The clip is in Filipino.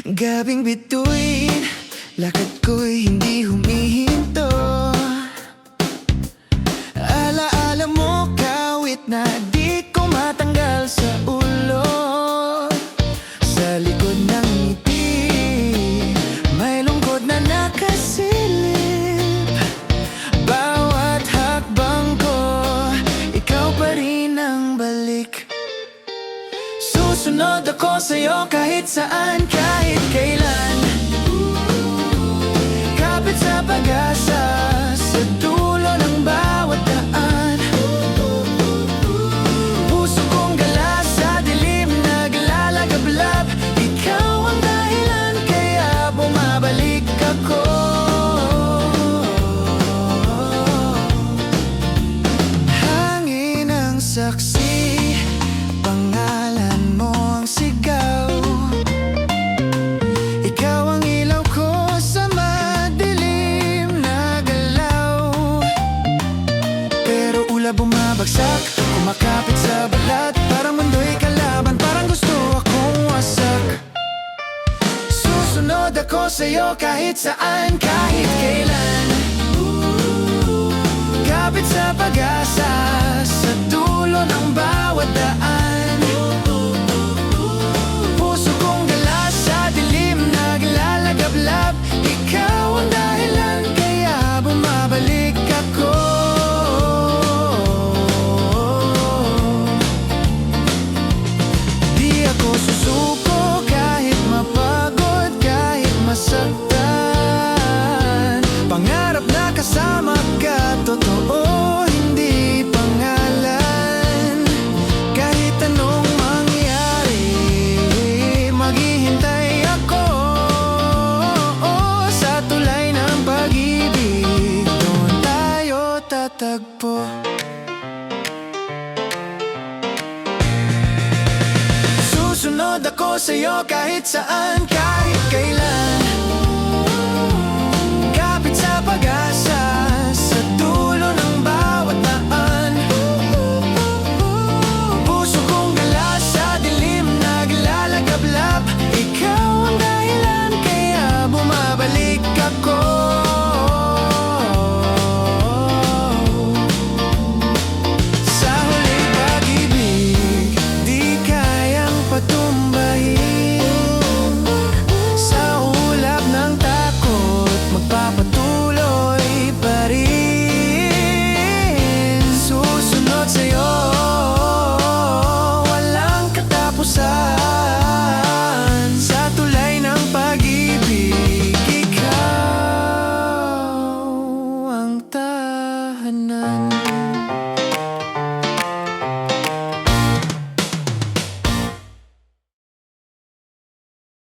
Gabing bituin, lakad ko'y hindi humihinto. Alaala mo, kawit na di ko matanggal sa ulo. Sa likod ng ngiti, may lungkot na nakasilip. Bawat hakbang ko, ikaw pa rin ang balik. Susunod ako sa'yo kahit saan, kahit kailan. Kapit sa pag-asa, sa dulo ng bawat daan. Puso kong gala sa dilim, naglalagablab. Ikaw ang dahilan kaya bumabalik ako. Hangin ang saksi, pangalan mo ang sigaw. Ikaw ang ilaw ko sa madilim na galaw. Pero ulap bumabagsak, kumakapit sa balat. Parang mundo'y kalaban, parang gusto akong wasak. Susunod ako sa'yo kahit saan, kahit kailan. Kapit sa pag-asa, sa dulo ng bawat daan. Puso kong gala sa dilim, naglalagablab. Ikaw ang dahilan kaya bumabalik ako. Di ako susuko kahit mapagod, kahit masaktan. Pangarap na kasama ka, totoo, hindi pangalan. Kahit anong mangyari, maghihintay ako. Sa tulay ng pag-ibig, doon tayo tatagpo. Susunod ako sa'yo kahit saan, kahit kailan. Kapit sa pag-asa, sa dulo ng bawat daan. Puso kong gala sa dilim, naglalagablab. Ikaw ang dahilan kaya bumabalik ako. Sa huling pag-ibig, di kayang patumbahin. Sa ulap ng takot, magpapatuloy pa rin. Susunod sa'yo, walang katapusan. Sa tulay ng pag-ibig, ikaw ang tahanan.